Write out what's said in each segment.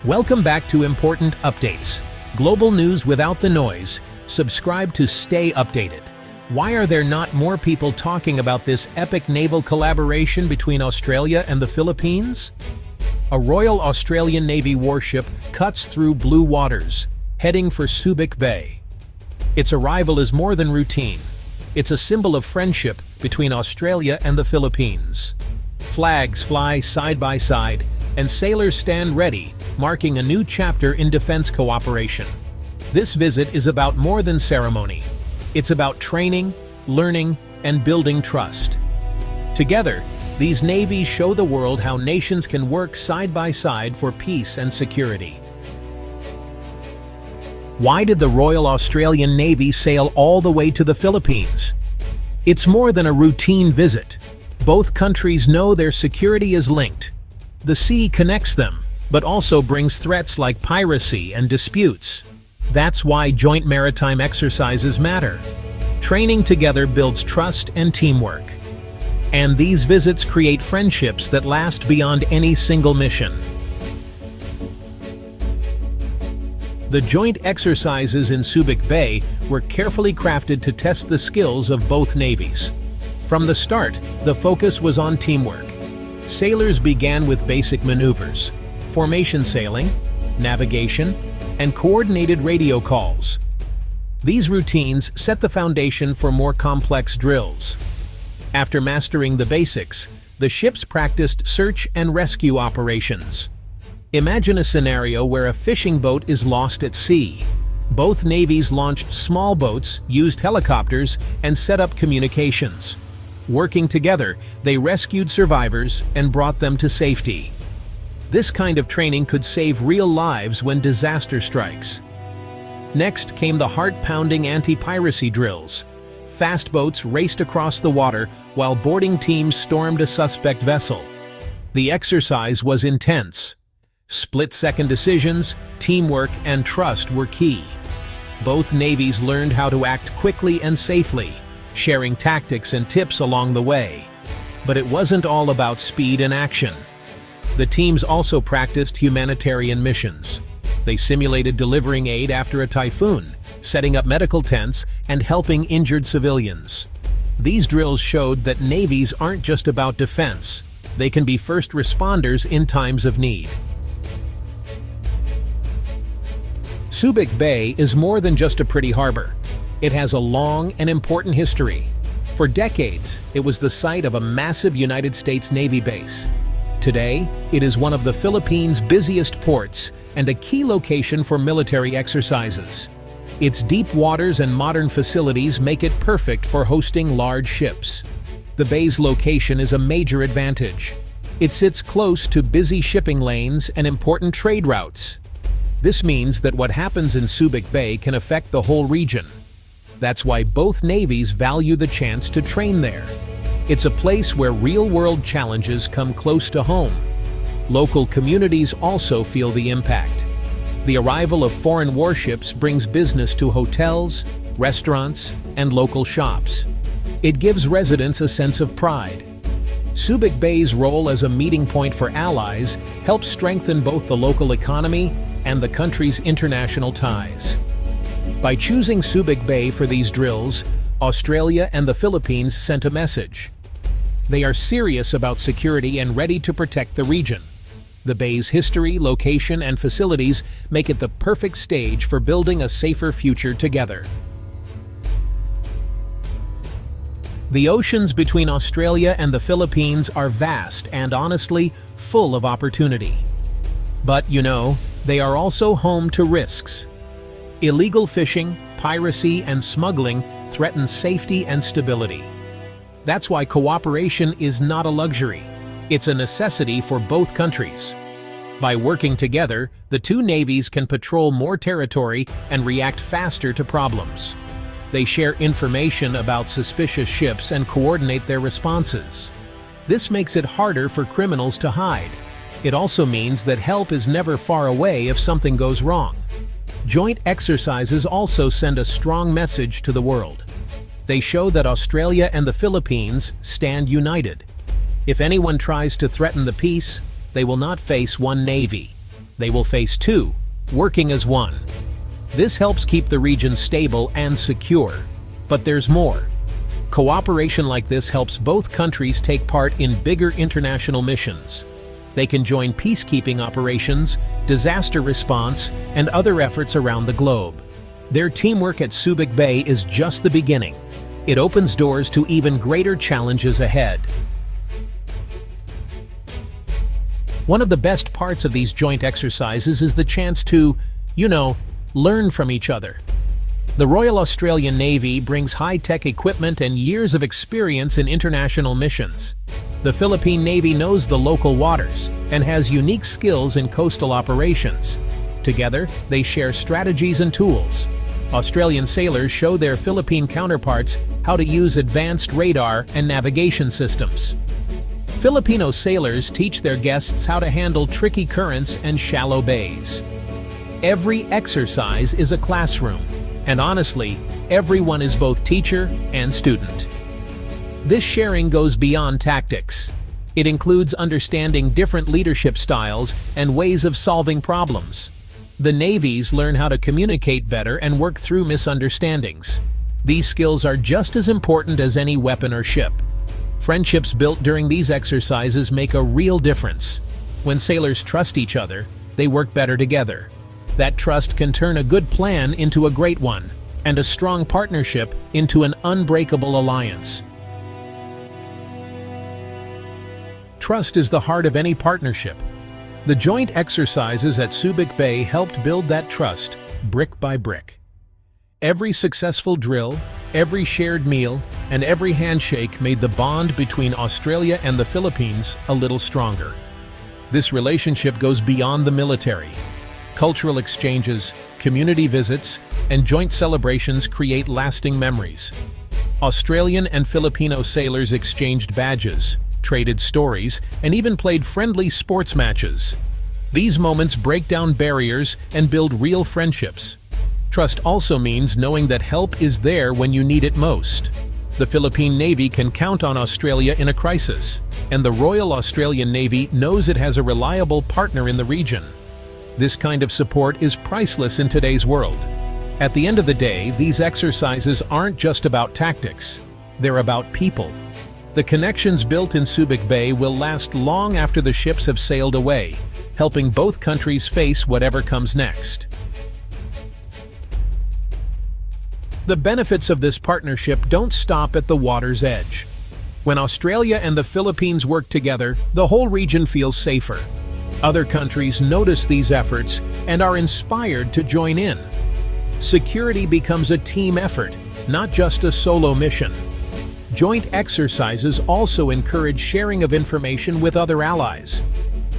Welcome back to Important Updates. Global news without the noise. Subscribe to stay updated. Why are there not more people talking about this epic naval collaboration between Australia and the Philippines? A Royal Australian Navy warship cuts through blue waters, heading for Subic Bay. Its arrival is more than routine. It's a symbol of friendship between Australia and the Philippines. Flags fly side by side, and sailors stand ready, marking a new chapter in defense cooperation. This visit is about more than ceremony. It's about training, learning, and building trust. Together, these navies show the world how nations can work side by side for peace and security. Why did the Royal Australian Navy sail all the way to the Philippines? It's more than a routine visit. Both countries know their security is linked. The sea connects them, but also brings threats like piracy and disputes. That's why joint maritime exercises matter. Training together builds trust and teamwork. And these visits create friendships that last beyond any single mission. The joint exercises in Subic Bay were carefully crafted to test the skills of both navies. From the start, the focus was on teamwork. Sailors began with basic maneuvers, formation sailing, navigation, and coordinated radio calls. These routines set the foundation for more complex drills. After mastering the basics, the ships practiced search and rescue operations. Imagine a scenario where a fishing boat is lost at sea. Both navies launched small boats, used helicopters, and set up communications. Working together, they rescued survivors and brought them to safety. This kind of training could save real lives when disaster strikes. Next came the heart-pounding anti-piracy drills. Fast boats raced across the water while boarding teams stormed a suspect vessel. The exercise was intense. Split-second decisions, teamwork, and trust were key. Both navies learned how to act quickly and safely, sharing tactics and tips along the way. But it wasn't all about speed and action. The teams also practiced humanitarian missions. They simulated delivering aid after a typhoon, setting up medical tents, and helping injured civilians. These drills showed that navies aren't just about defense. They can be first responders in times of need. Subic Bay is more than just a pretty harbor. It has a long and important history. For decades, it was the site of a massive United States Navy base. Today, it is one of the Philippines' busiest ports and a key location for military exercises. Its deep waters and modern facilities make it perfect for hosting large ships. The bay's location is a major advantage. It sits close to busy shipping lanes and important trade routes. This means that what happens in Subic Bay can affect the whole region. That's why both navies value the chance to train there. It's a place where real-world challenges come close to home. Local communities also feel the impact. The arrival of foreign warships brings business to hotels, restaurants, and local shops. It gives residents a sense of pride. Subic Bay's role as a meeting point for allies helps strengthen both the local economy and the country's international ties. By choosing Subic Bay for these drills, Australia and the Philippines sent a message. They are serious about security and ready to protect the region. The bay's history, location, and facilities make it the perfect stage for building a safer future together. The oceans between Australia and the Philippines are vast and honestly full of opportunity. But, they are also home to risks. Illegal fishing, piracy, and smuggling threaten safety and stability. That's why cooperation is not a luxury. It's a necessity for both countries. By working together, the two navies can patrol more territory and react faster to problems. They share information about suspicious ships and coordinate their responses. This makes it harder for criminals to hide. It also means that help is never far away if something goes wrong. Joint exercises also send a strong message to the world. They show that Australia and the Philippines stand united. If anyone tries to threaten the peace, they will not face one navy. They will face two, working as one. This helps keep the region stable and secure. But there's more. Cooperation like this helps both countries take part in bigger international missions. They can join peacekeeping operations, disaster response, and other efforts around the globe. Their teamwork at Subic Bay is just the beginning. It opens doors to even greater challenges ahead. One of the best parts of these joint exercises is the chance to, learn from each other. The Royal Australian Navy brings high-tech equipment and years of experience in international missions. The Philippine Navy knows the local waters and has unique skills in coastal operations. Together, they share strategies and tools. Australian sailors show their Philippine counterparts how to use advanced radar and navigation systems. Filipino sailors teach their guests how to handle tricky currents and shallow bays. Every exercise is a classroom, and honestly, everyone is both teacher and student. This sharing goes beyond tactics. It includes understanding different leadership styles and ways of solving problems. The navies learn how to communicate better and work through misunderstandings. These skills are just as important as any weapon or ship. Friendships built during these exercises make a real difference. When sailors trust each other, they work better together. That trust can turn a good plan into a great one, and a strong partnership into an unbreakable alliance. Trust is the heart of any partnership. The joint exercises at Subic Bay helped build that trust, brick by brick. Every successful drill, every shared meal, and every handshake made the bond between Australia and the Philippines a little stronger. This relationship goes beyond the military. Cultural exchanges, community visits, and joint celebrations create lasting memories. Australian and Filipino sailors exchanged badges, traded stories, and even played friendly sports matches. These moments break down barriers and build real friendships. Trust also means knowing that help is there when you need it most. The Philippine Navy can count on Australia in a crisis, and the Royal Australian Navy knows it has a reliable partner in the region. This kind of support is priceless in today's world. At the end of the day, these exercises aren't just about tactics. They're about people. The connections built in Subic Bay will last long after the ships have sailed away, helping both countries face whatever comes next. The benefits of this partnership don't stop at the water's edge. When Australia and the Philippines work together, the whole region feels safer. Other countries notice these efforts and are inspired to join in. Security becomes a team effort, not just a solo mission. Joint exercises also encourage sharing of information with other allies.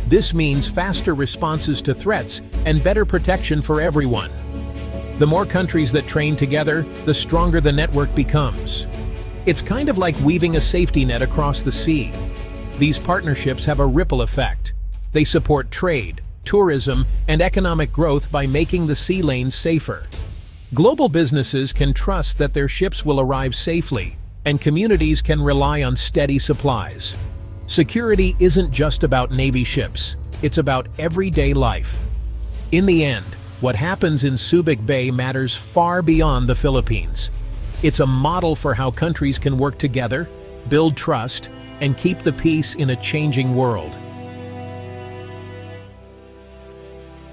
This means faster responses to threats and better protection for everyone. The more countries that train together, the stronger the network becomes. It's kind of like weaving a safety net across the sea. These partnerships have a ripple effect. They support trade, tourism, and economic growth by making the sea lanes safer. Global businesses can trust that their ships will arrive safely, and communities can rely on steady supplies. Security isn't just about Navy ships, it's about everyday life. In the end, what happens in Subic Bay matters far beyond the Philippines. It's a model for how countries can work together, build trust, and keep the peace in a changing world.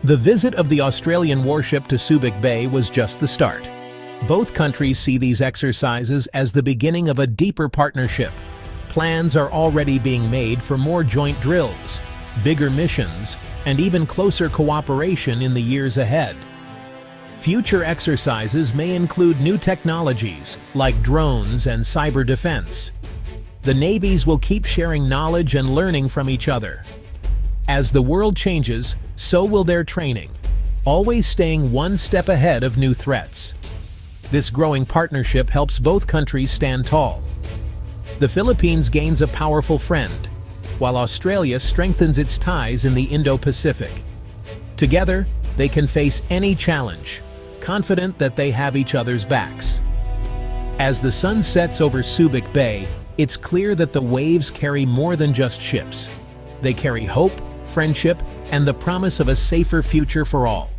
The visit of the Australian warship to Subic Bay was just the start. Both countries see these exercises as the beginning of a deeper partnership. Plans are already being made for more joint drills, bigger missions, and even closer cooperation in the years ahead. Future exercises may include new technologies like drones and cyber defense. The navies will keep sharing knowledge and learning from each other. As the world changes, so will their training, always staying one step ahead of new threats. This growing partnership helps both countries stand tall. The Philippines gains a powerful friend, while Australia strengthens its ties in the Indo-Pacific. Together, they can face any challenge, confident that they have each other's backs. As the sun sets over Subic Bay, it's clear that the waves carry more than just ships. They carry hope, friendship, and the promise of a safer future for all.